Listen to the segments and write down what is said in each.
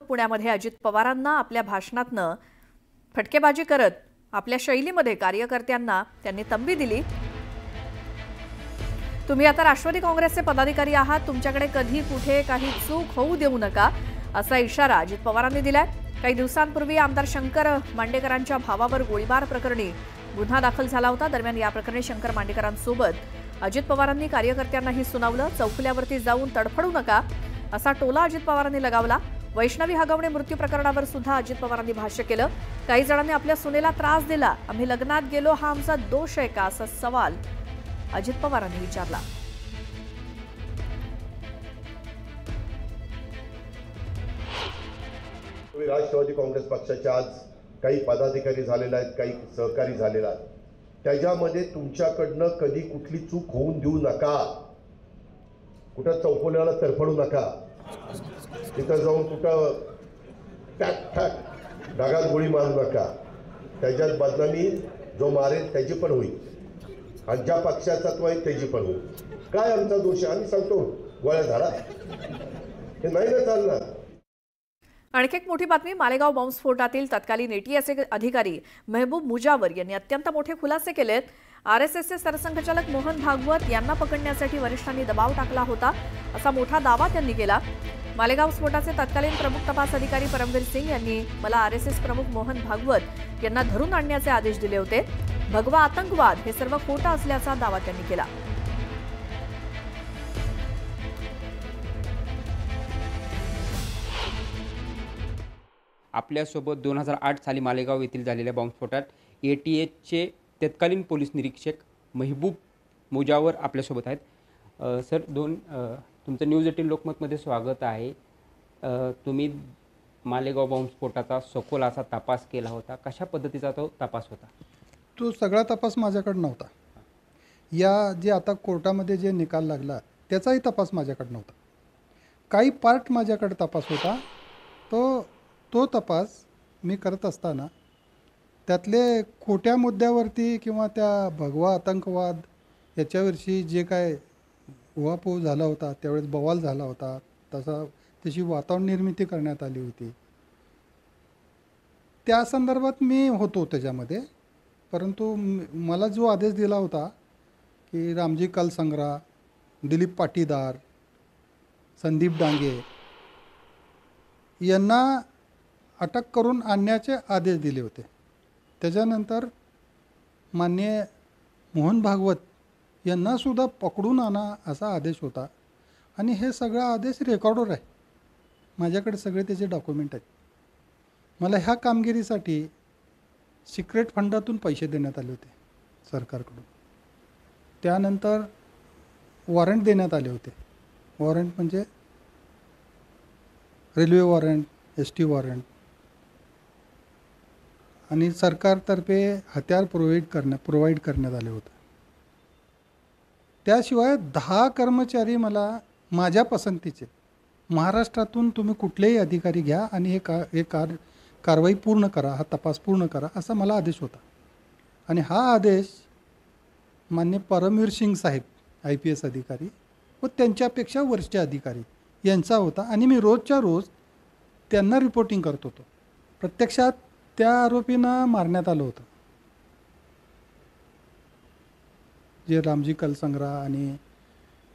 पुण्यामध्ये अजित पवारांना आपल्या भाषणातनं फटकेबाजी करत आपल्या शैलीमध्ये कार्यकर्त्यांना त्यांनी तंबी दिली। तुम्ही आता राष्ट्रवादी काँग्रेसचे पदाधिकारी आहात, तुमच्याकडे कधी कुठे काही चूक होऊ देऊ नका असा इशारा अजित पवारांनी दिलाय। काही दिवसांपूर्वी आमदार शंकर मांडेकरांच्या भावावर गोळीबार प्रकरणी गुन्हा दाखल झाला होता। दरम्यान या प्रकरणी शंकर मांडेकरांसोबत अजित पवारांनी कार्यकर्त्यांनाही सुनावलं। चौफुल्यावरती जाऊन तडफडू नका असा टोला अजित पवारांनी लगावला। वैष्णवी हगवणे मृत्यू प्रकरणावर सुद्धा अजित पवारांनी भाष्य केलं। काही जणांनी आपल्या सुनेला त्रास दिला, आम्ही लग्नात गेलो, हा आमचा दोष आहे का असा सवाल अजित पवारांनी विचारला। राष्ट्रवादी काँग्रेस पक्षाचे आज काही पदाधिकारी झालेले आहेत, काही सहकारी झालेले आहेत। त्याच्यामध्ये तुमच्याकडनं कधी कुठली चूक होऊन देऊ नका, कुठं चौफुल्याला तरफडू नका, तिथं जाऊन कुठं टॅक टॅक ढगात गोळी मारू नका। त्याच्यात बदनामी जो मारेल त्याची पण होईल आणि ज्या पक्षाचा तो आहे त्याची पण होईल। काय आमचा दोष आहे? आम्ही सांगतो गोळ्या झाडा, हे नाही ना चालणार। आणखी एक मोठी बातमी, मालेगाव बॉम्बस्फोटातील तत्कालीन एटीएसचे अधिकारी महबूब मुजावर यांनी अत्यंत मोठे खुलासे केलेत। आरएसएसचे सरसंघचालक मोहन भागवत यांना पकडण्यासाठी वरिष्ठांनी दबाव टाकला होता असा मोठा दावा त्यांनी केला। मालेगाव स्फोटाचे तत्कालीन प्रमुख तपास अधिकारी परमवीर सिंग यांनी मला आरएसएस प्रमुख मोहन भागवत यांना धरून आणण्याचे आदेश दिले होते। भगवा आतंकवाद हे सर्व खोटं असल्याचा दावा त्यांनी केला। आपल्यासोबत 2008 साली मालेगाव येथील झालेल्या बॉम्बस्फोटात एटीएसचे तत्कालीन पोलीस निरीक्षक महबूब मुजावर आपल्यासोबत आहेत। सर, तुमचं न्यूज 18 लोकमतमध्ये स्वागत आहे। तुम्ही मालेगाव बॉम्बस्फोटाचा सखोल असा तपास केला होता, कशा पद्धतीचा तो तपास होता? तो सगळा तपास माझ्याकडे नव्हता। या जे आता कोर्टामध्ये जे निकाल लागला त्याचाही तपास माझ्याकडे नव्हता। काही पार्ट माझ्याकडे तपास होता। तो तपास मी करत असताना त्यातले खोट्या मुद्द्यावरती किंवा त्या भगवा आतंकवाद याच्यावरची जे काय उहापोह झाला होता, त्यावेळेस बवाल झाला होता, तशी वातावरण निर्मिती करण्यात आली होती, त्या संदर्भात मी होतो त्याच्यामध्ये। परंतु मला जो आदेश दिला होता की रामजी कलसंग्रा, दिलीप पाटीदार, संदीप डांगे यांना अटक करून आणण्याचे आदेश दिले होते। त्याच्यानंतर माननीय मोहन भागवत यांनासुद्धा पकडून आणा असा आदेश होता आणि हे सगळा आदेश रेकॉर्डवर आहे, माझ्याकडे सगळे त्याचे डॉक्युमेंट आहेत। मला ह्या कामगिरीसाठी सिक्रेट फंडातून पैसे देण्यात आले होते सरकारकडून। त्यानंतर वॉरंट देण्यात आले होते। वॉरंट म्हणजे रेल्वे वॉरंट, एसटी वॉरंट, आणि सरकारतर्फे हत्यार प्रोव्हाइड करण्यात आले होते। त्याशिवाय 10 कर्मचारी मला माझ्या पसंतीचे महाराष्ट्रातून तुम्ही कुठलेही अधिकारी घ्या आणि हे कारवाई पूर्ण करा, हा तपास पूर्ण करा असा मला आदेश होता। आणि हा आदेश माननीय परमवीर सिंग साहेब IPS अधिकारी व त्यांच्यापेक्षा वरिष्ठ अधिकारी यांचा होता आणि मी रोजच्या रोज त्यांना रिपोर्टिंग करत होतो। प्रत्यक्षात त्या आरोपींना मारण्यात आलं होतं, जे रामजी कलसंग्रा आणि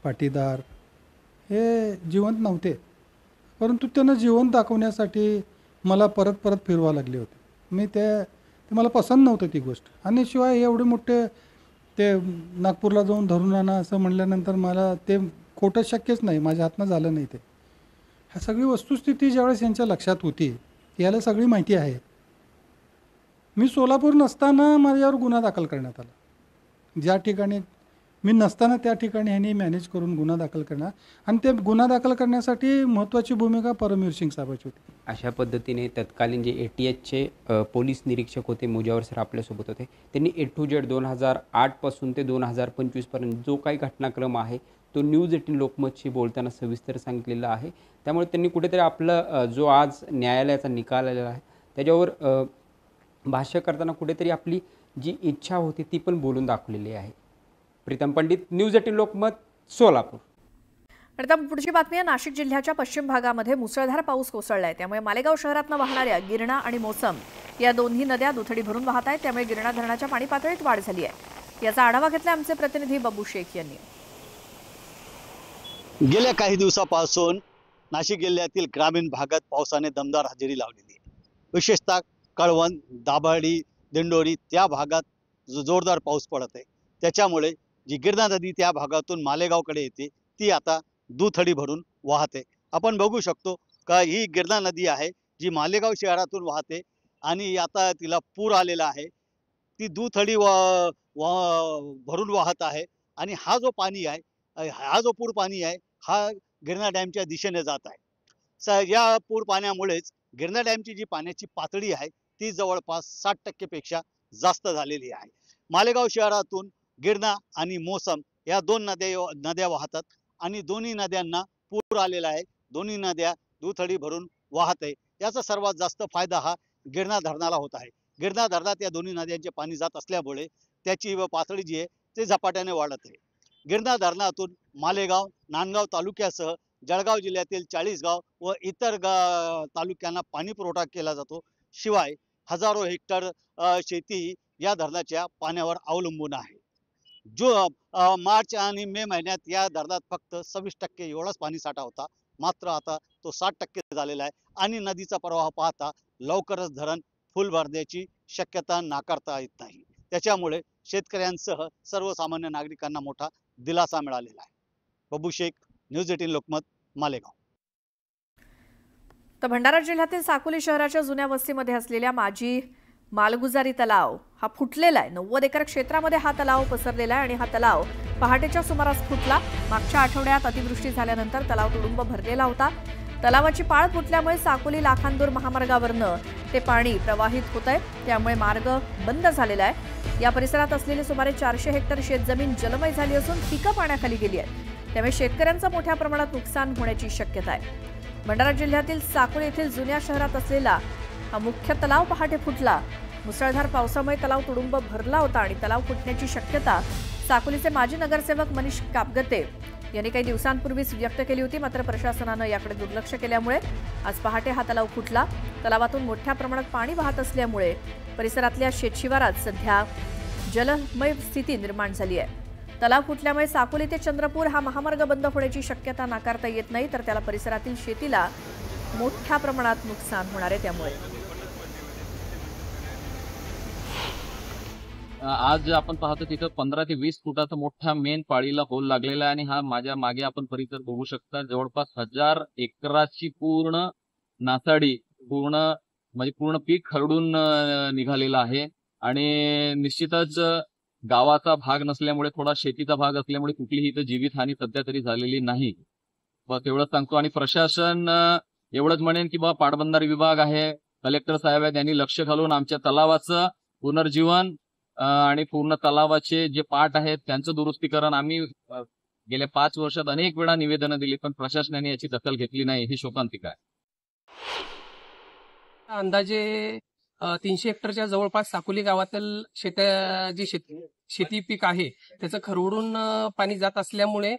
पाटीदार हे जिवंत नव्हते, परंतु त्यांना जिवंत दाखवण्यासाठी मला परत फिरवा लागले होते। ते मला पसंत नव्हतं ती गोष्ट। आणि शिवाय एवढे मोठे ते नागपूरला जाऊन धरून आणा असं म्हणल्यानंतर मला ते खोटं शक्यच नाही, माझ्या हातनं झालं नाही ते। ह्या सगळी वस्तुस्थिती ज्यावेळेस यांच्या लक्षात होती, याला सगळी माहिती आहे। मी सोलापूर नसताना माझ्यावर गुन्हा दाखल करण्यात आला। ज्या ठिकाणी मी नसताना त्या ठिकाणी ह्यांनी मॅनेज करून गुन्हा दाखल करणार, आणि ते गुन्हा दाखल करण्यासाठी महत्त्वाची भूमिका परमवीर सिंग साहेबांची होती। अशा पद्धतीने तत्कालीन जे एटीएसचे पोलीस निरीक्षक होते मुजावर सर आपल्यासोबत होते। त्यांनी A to Z 2008 पासून ते 2025 पर्यंत जो काही घटनाक्रम आहे तो न्यूज 18 लोकमतशी बोलताना सविस्तर सांगितलेला आहे। त्यामुळे त्यांनी कुठेतरी आपलं जो आज न्यायालयाचा निकाल आलेला आहे त्याच्यावर भाष्य करताना कुठेतरी आपली जी इच्छा होती ती पण बोलून दाखवलेली आहे। प्रीतम पंडित, न्यूज 18 लोकमत, सोलापूर। आता पुढची बातमी आहे. नाशिक जिल्ह्याच्या पश्चिम भागामध्ये मुसळधार पाऊस कोसळलाय. त्यामुळे मालेगाव शहरातनं वाहणाऱ्या गिरणा आणि मोसम या दोन्ही नद्या दुथडी भरून वाहत आहेत. त्यामुळे गिरणा धरणाच्या पाणी पातळीत वाढ झाली आहे. याचा आढावा घेतला आमचे प्रतिनिधी बाबू शेख यांनी. गेल्या काही दिवसापासून नाशिक जिल्ह्यातील ग्रामीण भागात पावसाने दमदार हजेरी लावलेली आहे. विशेषतः कळवण, दाभाडी, दिंडोरी त्या भागात जोरदार पाऊस पडत आहे. त्याच्यामुळे जी गिरणा नदी त्या भागातून मालेगावकडे येते ती आता दुथडी भरून वाहते. आपण बघू शकतो का ही गिरणा नदी आहे जी मालेगाव शहरातून वाहते आणि आता तिला पूर आलेला आहे. ती दुथडी भरून वाहत आहे आणि हा जो पाणी आहे, हा जो पूर पाणी आहे हा गिरणा डॅमच्या दिशेने जात आहे. या पूर पाण्यामुळेच गिरणा डॅमची जी पाण्याची पातळी आहे ती जवळपास 60% पेक्षा जास्त झालेली आहे. मालेगाव शहरातून गिरणा आणि मोसम या दोन नद्या वाहतात आणि दोन्ही नद्यांना पूर आलेला आहे. दोन्ही नद्या दुथडी भरून वाहत आहे. याचा सर्वात जास्त फायदा हा गिरणा धरणाला होत आहे. गिरणा धरणात या दोन्ही नद्यांचे पाणी जात असल्यामुळे त्याची पातळी जी आहे ते झपाट्याने वाढत आहे. गिरणा धरणातून मालेगाव, नांदगाव तालुक्यासह जळगाव जिल्ह्यातील 40 गाव व इतर तालुक्यांना पाणी पुरवठा केला जातो. शिवाय हजारो हेक्टर शेती या धरणाच्या पाण्यावर अवलंबून आहे. मार्च आणि मे महिन्यात या धरणात फक्त 26% एवढाच पाणी साठा होता. मात्र आता तो 60% झालेला आहे आणि नदीचा प्रवाह पाहता लवकरच धरण फुल भरण्याची शक्यता नाकारता येत नाही. त्याच्यामुळे शेतकऱ्यांसह सर्वसामान्य नागरिकांना मोठा दिलासा मिळालेला आहे. बाबू शेख, न्यूज 18 लोकमत, मालेगाव. तर भंडारा जिल्ह्यातील साकोली शहराच्या जुन्या वस्तीमध्ये असलेल्या माजी मालगुजारी तलाव हा फुटलेला आहे. 90 एकर क्षेत्रामध्ये हा तलाव पसरलेला आहे आणि हा तलाव पहाटेच्या सुमारास फुटला. मागच्या आठवड्यात अतिवृष्टी झाल्यानंतर तलाव तुडुंब भरलेला होता. तलावाची पाळ फुटल्यामुळे साकोली लाखांदूर महामार्गावरनं ते पाणी प्रवाहित होत आहे. त्यामुळे मार्ग बंद झालेला आहे. या परिसरात असलेली सुमारे 400 हेक्टर शेतजमीन जलमय झाली असून पिकं पाण्याखाली गेली आहेत. त्यामुळे शेतकऱ्यांचं मोठ्या प्रमाणात नुकसान होण्याची शक्यता आहे. भंडारा जिल्ह्यातील साकोली येथील जुन्या शहरात असलेला हा मुख्य तलाव पहाटे फुटला. मुसळधार पावसामुळे तलाव तुडुंब भरला होता आणि तलाव फुटण्याची शक्यता साकोलीचे माजी नगरसेवक मनीष कापगते यांनी काही दिवसांपूर्वीच व्यक्त केली होती. मात्र प्रशासनानं याकडे दुर्लक्ष केल्यामुळे आज पहाटे हा तलाव फुटला. तलावातून मोठ्या प्रमाणात पाणी वाहत असल्यामुळे परिसरातल्या शेतशिवारात सध्या जलमय स्थिती निर्माण झाली आहे. तलाव फुटल्यामुळे साकोली ते चंद्रपूर हा महामार्ग बंद होण्याची शक्यता नाकारता येत नाही. तर त्याला परिसरातील शेतीला मोठ्या प्रमाणात नुकसान होणार आहे. त्यामुळे आज आपण पाहतो तिथं 15 ते 20 फुटाचा मोठा मेन पाळीला होल लागलेला आहे आणि हा माझ्या मागे आपण परिसर बघू शकता. जवळपास 1000 एकराची पूर्ण नासाडी, पूर्ण पीक खरडून निघालेलं आहे आणि निश्चितच गावाचा भाग नसल्यामुळे, थोडा शेतीचा भाग असल्यामुळे कुठलीही इथं जीवितहानी सध्या तरी झालेली नाही. बस एवढंच सांगतो. आणि प्रशासन एवढंच म्हणेन की बाबा पाटबंधारे विभाग आहे, कलेक्टर साहेब आहेत, यांनी लक्ष घालून आमच्या तलावाचं पुनर्जीवन आणि पूर्ण तलावाचे जे पाट आहेत त्यांचं दुरुस्तीकरण आम्ही गेल्या 5 वर्षात अनेक वेळा निवेदनं दिली, पण प्रशासनाने याची दखल घेतली नाही. ही शोकांतिका आहे. अंदाजे 300 हेक्टरच्या जवळपास साकोली गावातील शेती पीक आहे त्याचं खरवडून पाणी जात असल्यामुळे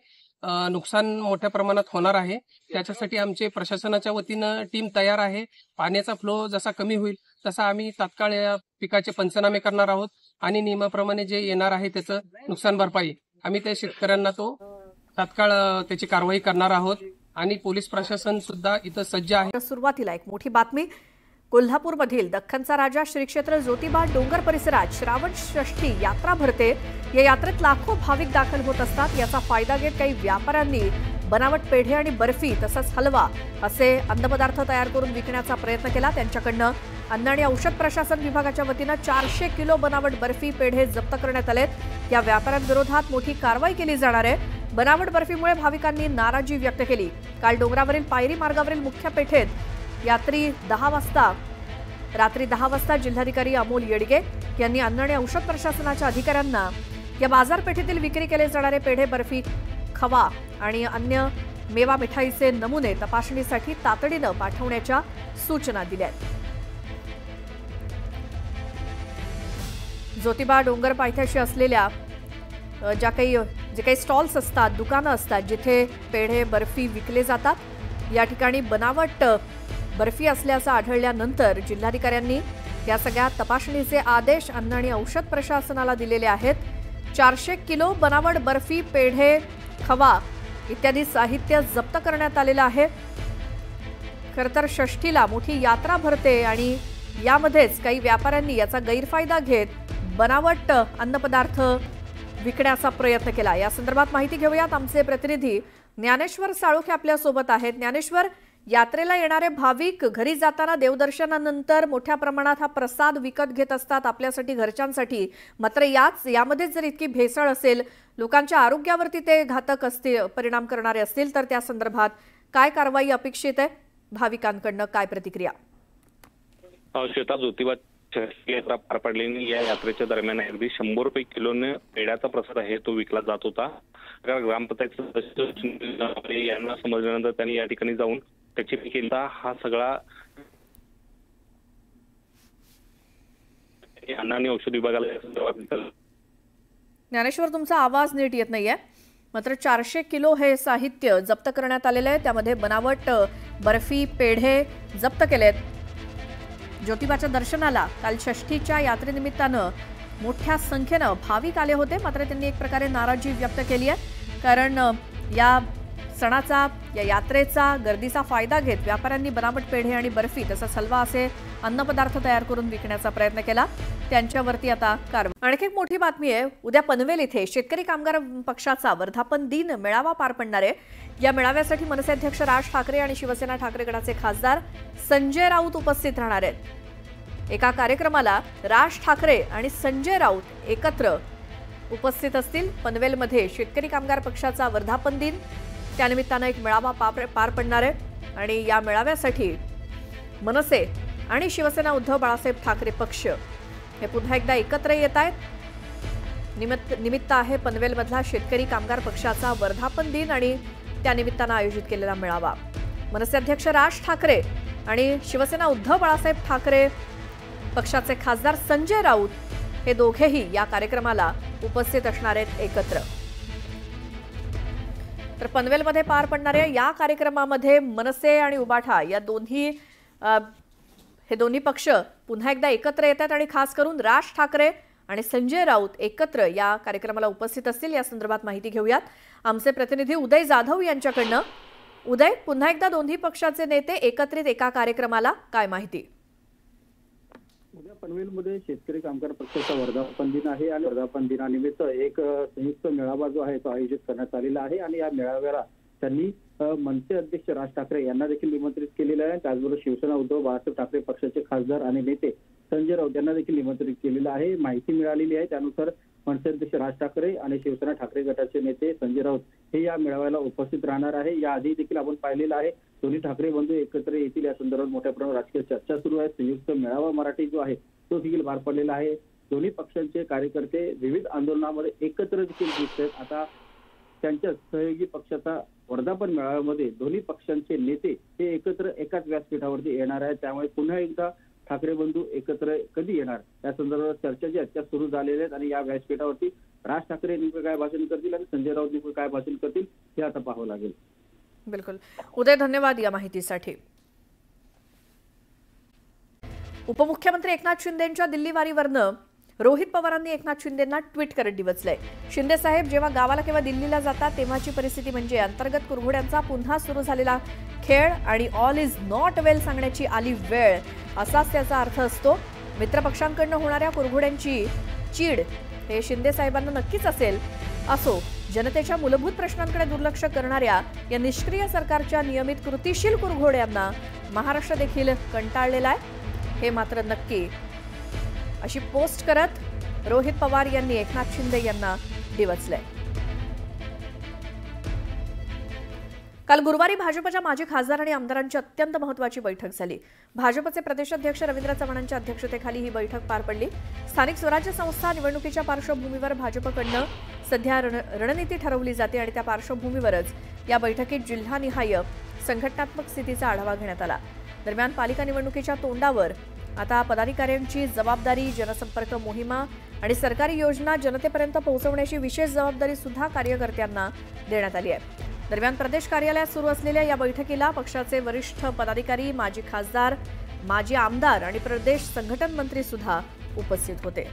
नुकसान मोठ्या प्रमाणात होणार आहे. त्याच्यासाठी आमचे प्रशासनाच्या वतीनं टीम तयार आहे. पाण्याचा फ्लो जसा कमी होईल तसा आम्ही तात्काळ या पिकाचे पंचनामे करणार आहोत आणि नियमाप्रमाणे जे येणार आहे त्याचं नुकसान भरपाई आम्ही त्या शेतकऱ्यांना तो तात्काळ त्याची कारवाई करणार आहोत आणि पोलीस प्रशासन सुद्धा इथं सज्ज आहे. सुरुवातीला एक मोठी बातमी. कोल्हापूरमधील दख्खनचा राजा श्री क्षेत्र ज्योतिबा डोंगर परिसरात श्रावण षष्ठी यात्रा भरते. या यात्रेत लाखो भाविक दाखल होत असतात. याचा फायदा घेत काही व्यापाऱ्यांनी बनावट पेढे आणि बर्फी तसंच हलवा असे अन्नपदार्थ तयार करून विकण्याचा प्रयत्न केला. त्यांच्याकडनं अन्न आणि औषध प्रशासन विभागाच्या वतीनं 400 किलो बनावट बर्फी पेढे जप्त करण्यात आलेत. या व्यापाऱ्यांविरोधात मोठी कारवाई केली जाणार आहे. बनावट बर्फीमुळे भाविकांनी नाराजी व्यक्त केली. काल डोंगरावरील पायरी मार्गावरील मुख्य पेठेत रात्री 10 वाजता जिल्हाधिकारी अमोल येडगे यांनी अन्न आणि औषध प्रशासनाच्या अधिकाऱ्यांना या बाजारपेठेतील विक्री केले जाणारे पेढे, बर्फी, खवा आणि अन्य मेवा मिठाईचे नमुने तपासणीसाठी तातडीनं पाठवण्याच्या सूचना दिल्या. ज्योतिबा डोंगर पायथ्याशी असलेल्या ज्या काही जे काही स्टॉल्स असतात, दुकानं असतात जिथे पेढे बर्फी विकले जातात, या ठिकाणी बनावट बर्फी असल्याचं आढळल्यानंतर जिल्हाधिकाऱ्यांनी या सगळ्या तपासणीचे आदेश अन्न आणि औषध प्रशासनाला दिलेले आहेत. 400 किलो बनावट बर्फी, पेढे, खवा इत्यादी साहित्य जप्त करण्यात आलेलं आहे. खरं तर षष्ठीला मोठी यात्रा भरते आणि यामध्येच काही व्यापाऱ्यांनी याचा गैरफायदा घेत बनावट अन्नपदार्थ विकण्याचा प्रयत्न केला. या संदर्भात माहिती घेऊयात. आमचे प्रतिनिधी ज्ञानेश्वर साळोखे आपल्या सोबत आहेत. ज्ञानेश्वर, यात्रेला येणारे भाविक घरी जाताना देवदर्शनानंतर मोठ्या प्रमाणात हा प्रसाद विकत घेत असतात आपल्यासाठी, घरच्यांसाठी. मात्र यामध्ये जर इतकी भेसळ असेल, लोकांच्या आरोग्यावरती ते घातक असतील, परिणाम करणारे असतील, तर त्या संदर्भात काय कारवाई अपेक्षित आहे? भाविकांकडनं काय प्रतिक्रिया? श्वेता, ज्योतिबा यात्रा पार पडलेली या यात्रेच्या दरम्यान अगदी 100 रुपये किलोने पेढ्याचा प्रसाद आहे तो विकला जात होता. ग्रामपंचायत सदस्य यांना समजल्यानंतर त्यांनी या ठिकाणी जाऊन त्याची केला हा सगळा अन्न आणि औषध विभागाला. ज्ञानेश्वर, तुमचा आवाज नीट येत नाहीये. मात्र 400 किलो हे साहित्य जप्त करण्यात आलेलं आहे. त्यामध्ये बनावट बर्फी, पेढे जप्त केलेत. ज्योतिबाच्या दर्शनाला काल षष्ठीच्या यात्रेनिमित्तानं मोठ्या संख्येनं भाविक आले होते. मात्र त्यांनी एक प्रकारे नाराजी व्यक्त केली आहे, कारण या सणाचा, या यात्रेचा, गर्दीचा फायदा घेत व्यापाऱ्यांनी बनावट पेढे आणि बर्फी तसंच हलवा असे अन्नपदार्थ तयार करून विकण्याचा प्रयत्न केला. त्यांच्यावरती आता कारवाई. आणखी एक मोठी बातमी आहे. उद्या पनवेल इथे शेतकरी कामगार पक्षाचा वर्धापन दिन मेळावा पार पडणार आहे. या मेळाव्यासाठी मनसे अध्यक्ष राज ठाकरे आणि शिवसेना ठाकरे गटाचे खासदार संजय राऊत उपस्थित राहणार आहेत. एका कार्यक्रमाला राज ठाकरे आणि संजय राऊत एकत्र उपस्थित असतील. पनवेलमध्ये शेतकरी कामगार पक्षाचा वर्धापन दिन, त्यानिमित्तानं एक मेळावा पार पडणार आहे आणि या मेळाव्यासाठी मनसे आणि शिवसेना उद्धव बाळासाहेब ठाकरे पक्ष हे पुन्हा एकदा एकत्र येत आहेत. निमित्त आहे पनवेलमधला शेतकरी कामगार पक्षाचा वर्धापन दिन आणि त्यानिमित्तानं आयोजित केलेला मेळावा. मनसे अध्यक्ष राज ठाकरे आणि शिवसेना उद्धव बाळासाहेब ठाकरे पक्षाचे खासदार संजय राऊत हे दोघेही या कार्यक्रमाला उपस्थित असणार आहेत एकत्र. तर पनवेलमध्ये पार पडणाऱ्या या कार्यक्रमामध्ये मनसे आणि उबाठा या दोन्ही पक्ष पुन्हा एकदा एकत्र येतात आणि खास करून राज ठाकरे आणि संजय राऊत एकत्र या कार्यक्रमाला उपस्थित असतील. या संदर्भात माहिती घेऊयात आमचे प्रतिनिधी उदय जाधव यांच्याकडनं. उदय, पुन्हा एकदा दोन्ही पक्षाचे नेते एकत्रित एका कार्यक्रमाला, काय माहिती? उद्या पनवेलमध्ये शेतकरी कामगार पक्षाचा वर्धापन दिन आहे आणि वर्धापन दिनानिमित्त एक संयुक्त मेळावा जो आहे तो आयोजित करण्यात आलेला आहे आणि या मेळाव्याला त्यांनी मनसे अध्यक्ष राज ठाकरे यांना देखील निमंत्रित केलेलं आहे. त्याचबरोबर शिवसेना उद्धव बाळासाहेब ठाकरे पक्षाचे खासदार आणि नेते संजय राऊत यांना देखील निमंत्रित केलेलं आहे. माहिती मिळालेली आहे त्यानुसार मनसे अध्यक्ष राज ठाकरे आणि शिवसेना ठाकरे गटाचे नेते संजय राऊत हे या मेळाव्याला उपस्थित राहणार आहे. याआधी देखील आपण पाहिलेलं आहे दोन्ही ठाकरे बंधू एकत्र येतील या संदर्भात मोठ्या प्रमाणात राजकीय चर्चा सुरू आहे. संयुक्त मेळावा मराठी जो आहे तो देखील पार पडलेला आहे. दोन्ही पक्षांचे कार्यकर्ते विविध आंदोलनामध्ये एकत्र देखील दिसत आहेत. आता त्यांच्या सहयोगी पक्षाचा वर्धापन मेळाव्यामध्ये दोन्ही पक्षांचे नेते हे एकत्र एकाच व्यासपीठावरती येणार आहेत. त्यामुळे पुन्हा एकदा ठाकरे बंधू एकत्र कधी येणार या संदर्भात चर्चा जी आता सुरू झालेल्या आहेत आणि या व्यासपीठावरती राज ठाकरे नेमकं काय भाषण करतील आणि संजय राऊत नेमकं काय भाषण करतील हे आता पाहावं लागेल. बिलकुल उदय, धन्यवाद या माहितीसाठी. उपमुख्यमंत्री एकनाथ शिंदेंच्या दिल्लीवारीवरनं रोहित पवारांनी एकनाथ शिंदेंना ट्विट करत डिवचलंय. शिंदे साहेब जेव्हा गावाला किंवा दिल्लीला जातात तेव्हाची परिस्थिती म्हणजे अंतर्गत कुरघोड्यांचा पुन्हा सुरू झालेला खेळ आणि ऑल इज नॉट वेल सांगण्याची आली वेळ, असाच त्याचा अर्थ असतो. मित्रपक्षांकडनं होणाऱ्या कुरघोड्यांची चीड हे शिंदे साहेबांना नक्कीच असेल. असो, जनतेच्या मूलभूत प्रश्नांकडे दुर्लक्ष करणाऱ्या या निष्क्रिय सरकारच्या नियमित कृतीशील कुरघोड्यांना महाराष्ट्र देखील कंटाळलेला आहे, हे मात्र नक्की, अशी पोस्ट करत रोहित पवार यांनी एकनाथ शिंदे यांना डिवचलंय. काल गुरुवारी भाजपच्या माजी खासदार आणि आमदारांची अत्यंत महत्त्वाची बैठक झाली. भाजपचे प्रदेशाध्यक्ष रवींद्र चव्हाणांच्या अध्यक्षतेखाली ही बैठक पार पडली. स्थानिक स्वराज्य संस्था निवडणुकीच्या पार्श्वभूमीवर भाजपकडनं सध्या रणनीती ठरवली जाते आणि त्या पार्श्वभूमीवरच या बैठकीत जिल्हानिहाय संघटनात्मक स्थितीचा आढावा घेण्यात आला. दरम्यान पालिका निवडणुकीच्या तोंडावर आता पदाधिकाऱ्यांची जबाबदारी जनसंपर्क मोहिमा आणि सरकारी योजना जनतेपर्यंत पोहोचवण्याची विशेष जबाबदारी सुद्धा कार्यकर्त्यांना देण्यात आली आहे. दरम्यान प्रदेश कार्यालयात सुरू असलेल्या या बैठकीला पक्षाचे वरिष्ठ पदाधिकारी, माजी खासदार, माजी आमदार आणि प्रदेश संघटन मंत्री सुद्धा उपस्थित होते.